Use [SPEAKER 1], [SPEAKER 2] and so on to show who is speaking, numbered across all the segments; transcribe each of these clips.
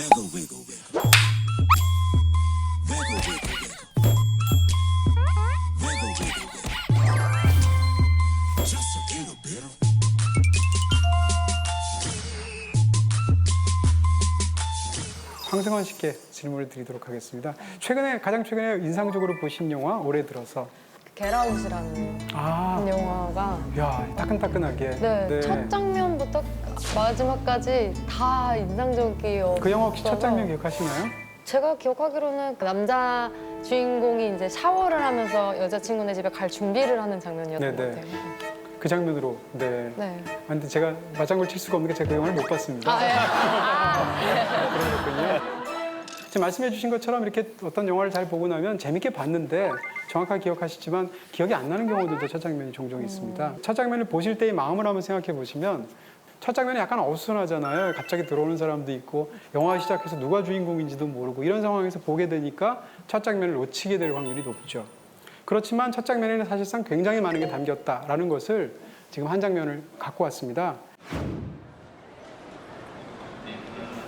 [SPEAKER 1] Wiggle, wiggle, wiggle. Wiggle, wiggle, wiggle. Wiggle, wiggle, wiggle. Just a little bit.
[SPEAKER 2] 황승원 씨께 질문을 드리도록 하겠습니다. 가장 최근에 인상적으로 보신 영화 올해 들어서
[SPEAKER 3] 겟아웃이라는 영화가
[SPEAKER 2] 야 따끈따끈하게
[SPEAKER 3] 네, 첫 장면부터 마지막까지 다 인상적이었어요.
[SPEAKER 2] 그 영화 혹시 첫 장면 기억하시나요?
[SPEAKER 3] 제가 기억하기로는 그 남자 주인공이 이제 샤워를 하면서 여자친구네 집에 갈 준비를 하는 장면이었던 것 같아요.
[SPEAKER 2] 그 장면으로 네.
[SPEAKER 3] 네.
[SPEAKER 2] 근데 제가 맞장구를 칠 수가 없는 게 제가 그 영화를 못 봤습니다. 그렇군요. 지금 말씀해 주신 것처럼 이렇게 어떤 영화를 잘 보고 나면 재밌게 봤는데 정확하게 기억하시지만 기억이 안 나는 경우들도 첫 장면이 종종 있습니다. 첫 장면을 보실 때의 마음을 한번 생각해 보시면 첫 장면이 약간 어수선하잖아요. 갑자기 들어오는 사람도 있고 영화 시작해서 누가 주인공인지도 모르고 이런 상황에서 보게 되니까 첫 장면을 놓치게 될 확률이 높죠. 그렇지만 첫 장면에는 사실상 굉장히 많은 게 담겼다라는 것을 지금 한 장면을 갖고 왔습니다.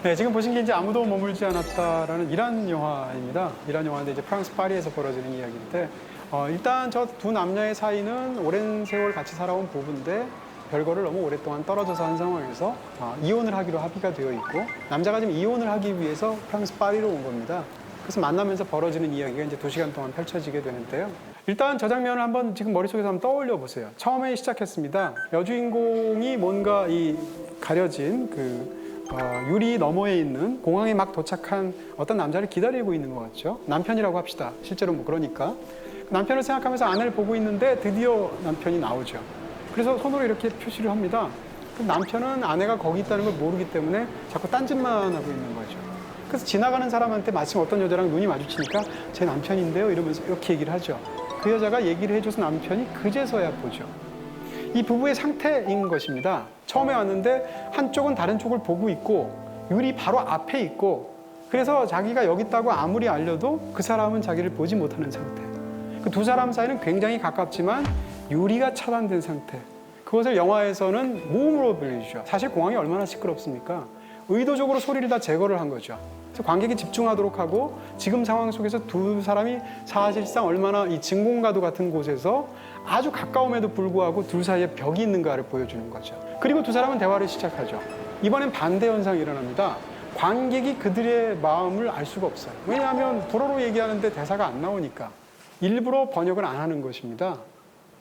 [SPEAKER 2] 네, 지금 보신 게 이제 아무도 머물지 않았다라는 이란 영화입니다. 이란 영화인데 이제 프랑스 파리에서 벌어지는 이야기인데 일단 저 두 남녀의 사이는 오랜 세월 같이 살아온 부부인데 별거를 너무 오랫동안 떨어져서 한 상황에서 이혼을 하기로 합의가 되어 있고 남자가 지금 이혼을 하기 위해서 프랑스 파리로 온 겁니다. 그래서 만나면서 벌어지는 이야기가 이제 2시간 동안 펼쳐지게 되는데요. 일단 저 장면을 한번 지금 머릿속에서 한번 떠올려 보세요. 처음에 시작했습니다. 여주인공이 뭔가 이 가려진 유리 너머에 있는 공항에 막 도착한 어떤 남자를 기다리고 있는 것 같죠. 남편이라고 합시다. 실제로 뭐 그러니까. 남편을 생각하면서 아내를 보고 있는데 드디어 남편이 나오죠. 그래서 손으로 이렇게 표시를 합니다. 남편은 아내가 거기 있다는 걸 모르기 때문에 자꾸 딴짓만 하고 있는 거죠. 그래서 지나가는 사람한테 마침 어떤 여자랑 눈이 마주치니까 제 남편인데요 이러면서 이렇게 얘기를 하죠. 그 여자가 얘기를 해줘서 남편이 그제서야 보죠. 이 부부의 상태인 것입니다. 처음에 왔는데 한쪽은 다른 쪽을 보고 있고 유리 바로 앞에 있고 그래서 자기가 여기 있다고 아무리 알려도 그 사람은 자기를 보지 못하는 상태. 그 두 사람 사이는 굉장히 가깝지만 유리가 차단된 상태. 그것을 영화에서는 모음으로 불리죠. 사실 공항이 얼마나 시끄럽습니까? 의도적으로 소리를 다 제거를 한 거죠. 그래서 관객이 집중하도록 하고 지금 상황 속에서 두 사람이 사실상 얼마나 이 진공과도 같은 곳에서 아주 가까움에도 불구하고 둘 사이에 벽이 있는가를 보여주는 거죠. 그리고 두 사람은 대화를 시작하죠. 이번엔 반대 현상이 일어납니다. 관객이 그들의 마음을 알 수가 없어요. 왜냐하면 불어로 얘기하는데 대사가 안 나오니까 일부러 번역을 안 하는 것입니다.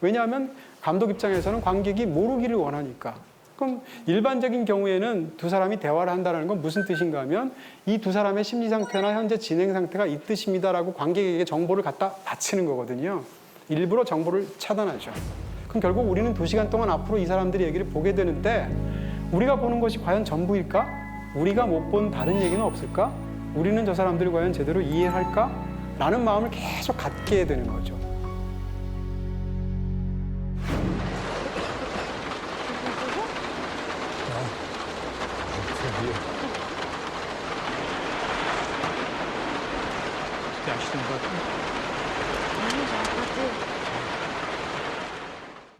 [SPEAKER 2] 왜냐하면 감독 입장에서는 관객이 모르기를 원하니까. 그럼 일반적인 경우에는 두 사람이 대화를 한다는 건 무슨 뜻인가 하면 이 두 사람의 심리 상태나 현재 진행 상태가 이 뜻입니다라고 관객에게 정보를 갖다 바치는 거거든요. 일부러 정보를 차단하죠. 그럼 결국 우리는 2시간 동안 앞으로 이 사람들의 얘기를 보게 되는데 우리가 보는 것이 과연 전부일까? 우리가 못 본 다른 얘기는 없을까? 우리는 저 사람들을 과연 제대로 이해할까? 라는 마음을 계속 갖게 되는 거죠.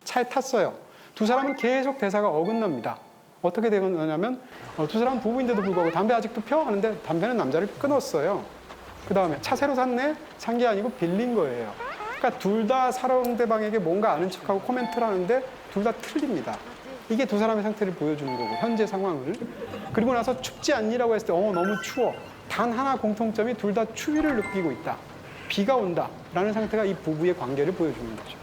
[SPEAKER 2] 차에 탔어요. 두 사람은 계속 대사가 어긋납니다. 어떻게 되냐면 두 사람은 부부인데도 불구하고 담배 아직도 펴? 하는데 담배는 남자를 끊었어요. 그 다음에 차 새로 샀네? 산 게 아니고 빌린 거예요. 그러니까 둘 다 상대방에게 뭔가 아는 척하고 코멘트를 하는데 둘 다 틀립니다. 이게 두 사람의 상태를 보여주는 거고 현재 상황을. 그리고 나서 춥지 않니라고 했을 때 너무 추워. 단 하나 공통점이 둘 다 추위를 느끼고 있다. 비가 온다 라는 상태가 이 부부의 관계를 보여주는 거죠.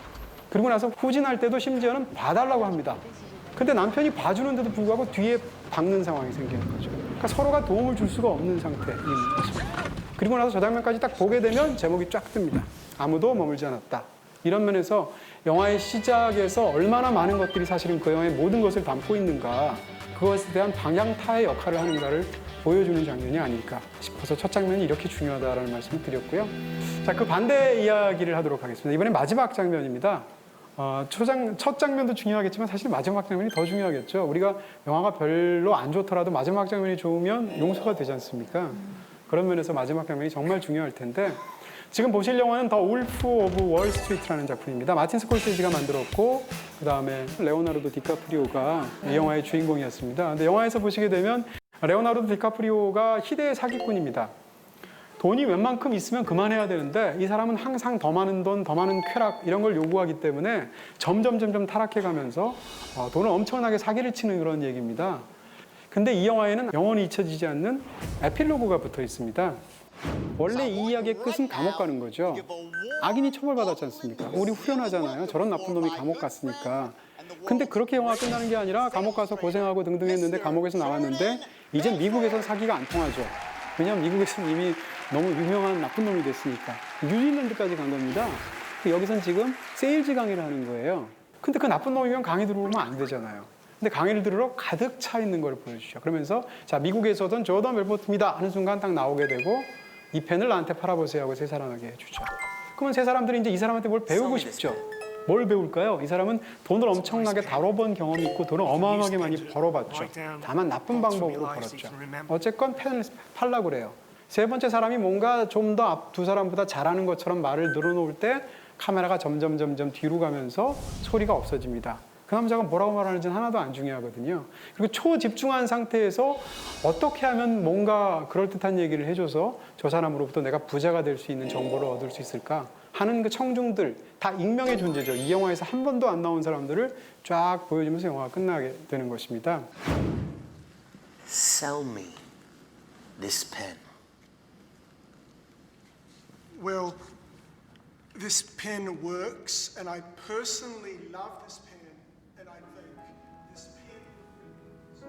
[SPEAKER 2] 그리고 나서 후진할 때도 심지어는 봐달라고 합니다. 근데 남편이 봐주는데도 불구하고 뒤에 박는 상황이 생기는 거죠. 그러니까 서로가 도움을 줄 수가 없는 상태인 것입니다. 그리고 나서 저 장면까지 딱 보게 되면 제목이 쫙 뜹니다. 아무도 머물지 않았다. 이런 면에서 영화의 시작에서 얼마나 많은 것들이 사실은 그 영화의 모든 것을 담고 있는가, 그것에 대한 방향타의 역할을 하는가를 보여주는 장면이 아닐까 싶어서 첫 장면이 이렇게 중요하다라는 말씀을 드렸고요. 자, 그 반대 이야기를 하도록 하겠습니다. 이번엔 마지막 장면입니다. 첫 장면도 중요하겠지만 사실 마지막 장면이 더 중요하겠죠. 우리가 영화가 별로 안 좋더라도 마지막 장면이 좋으면 용서가 되지 않습니까? 그런 면에서 마지막 장면이 정말 중요할 텐데 지금 보실 영화는 더 울프 오브 월스트리트라는 작품입니다. 마틴 스콜세지가 만들었고 그다음에 레오나르도 디카프리오가 이 영화의 주인공이었습니다. 근데 영화에서 보시게 되면 레오나르도 디카프리오가 희대의 사기꾼입니다. 돈이 웬만큼 있으면 그만해야 되는데 이 사람은 항상 더 많은 돈, 더 많은 쾌락 이런 걸 요구하기 때문에 점점 타락해가면서 돈을 엄청나게 사기를 치는 그런 얘기입니다. 근데 이 영화에는 영원히 잊혀지지 않는 에필로그가 붙어 있습니다. 원래 이 이야기의 끝은 감옥 가는 거죠. 악인이 처벌받았지 않습니까? 우리 후련하잖아요. 저런 나쁜 놈이 감옥 갔으니까. 근데 그렇게 영화가 끝나는 게 아니라 감옥 가서 고생하고 등등 했는데 감옥에서 나왔는데 이제 미국에선 사기가 안 통하죠. 왜냐하면 미국에서는 이미 너무 유명한 나쁜 놈이 됐으니까. 뉴질랜드까지 간 겁니다. 여기선 지금 세일즈 강의를 하는 거예요. 근데 그 나쁜 놈이면 강의 들어오면 안 되잖아요. 근데 강의를 들으러 가득 차 있는 걸 보여주죠. 그러면서 자 미국에서던 조던 벨포트입니다 하는 순간 딱 나오게 되고 이 펜을 나한테 팔아보세요 하고 세 사람에게 해주죠. 그러면 세 사람들이 이제 이 사람한테 뭘 배우고 싶죠. 뭘 배울까요? 이 사람은 돈을 엄청나게 다뤄본 경험이 있고 돈을 어마어마하게 많이 벌어봤죠. 다만 나쁜 방법으로 벌었죠. 어쨌건 펜을 팔라고 그래요. 세 번째 사람이 뭔가 좀 더 앞 두 사람보다 잘하는 것처럼 말을 늘어놓을 때 카메라가 점점 뒤로 가면서 소리가 없어집니다. 그 남자가 뭐라고 말하는지는 하나도 안 중요하거든요. 그리고 초집중한 상태에서 어떻게 하면 뭔가 그럴듯한 얘기를 해줘서 저 사람으로부터 내가 부자가 될 수 있는 정보를 얻을 수 있을까 하는 그 청중들, 다 익명의 존재죠. 이 영화에서 한 번도 안 나온 사람들을 쫙 보여주면서 영화가 끝나게 되는 것입니다.
[SPEAKER 4] Sell me this pen.
[SPEAKER 5] Well, this pen works, and I personally love this pen, and I think this pen...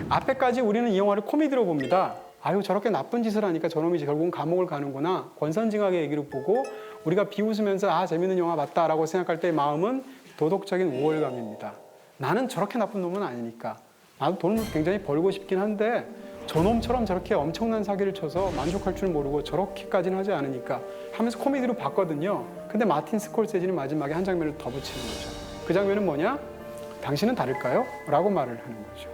[SPEAKER 2] 앞에까지 우리는 이 영화를 코미디로 봅니다. 아유 저렇게 나쁜 짓을 하니까 저놈이 결국은 감옥을 가는구나. 권선징악의 얘기를 보고 우리가 비웃으면서 아 재밌는 영화 맞다라고 생각할 때의 마음은 도덕적인 우월감입니다. 나는 저렇게 나쁜 놈은 아니니까. 나도 돈을 굉장히 벌고 싶긴 한데 저놈처럼 저렇게 엄청난 사기를 쳐서 만족할 줄 모르고 저렇게까지는 하지 않으니까 하면서 코미디로 봤거든요. 근데 마틴 스콜세지는 마지막에 한 장면을 더 붙이는 거죠. 그 장면은 뭐냐? 당신은 다를까요? 라고 말을 하는 거죠.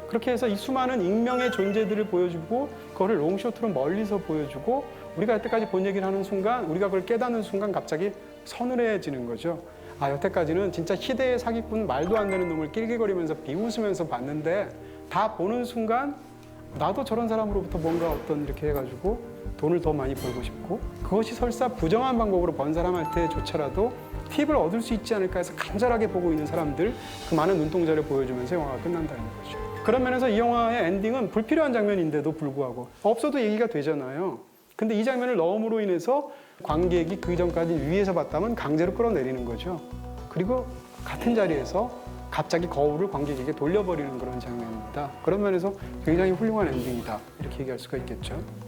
[SPEAKER 2] 그렇게 해서 이 수많은 익명의 존재들을 보여주고 그거를 롱쇼트로 멀리서 보여주고 우리가 여태까지 본 얘기를 하는 순간 우리가 그걸 깨닫는 순간 갑자기 서늘해지는 거죠. 아 여태까지는 진짜 희대의 사기꾼 말도 안 되는 놈을 낄낄거리면서 비웃으면서 봤는데 다 보는 순간 나도 저런 사람으로부터 뭔가 어떤 이렇게 해가지고 돈을 더 많이 벌고 싶고 그것이 설사 부정한 방법으로 번 사람한테조차라도 팁을 얻을 수 있지 않을까 해서 간절하게 보고 있는 사람들 그 많은 눈동자를 보여주면서 영화가 끝난다는 거죠. 그런 면에서 이 영화의 엔딩은 불필요한 장면인데도 불구하고 없어도 얘기가 되잖아요. 근데 이 장면을 넣음으로 인해서 관객이 그 전까지 위에서 봤다면 강제로 끌어내리는 거죠. 그리고 같은 자리에서 갑자기 거울을 관객에게 돌려버리는 그런 장면입니다. 그런 면에서 굉장히 훌륭한 엔딩이다 이렇게 얘기할 수가 있겠죠.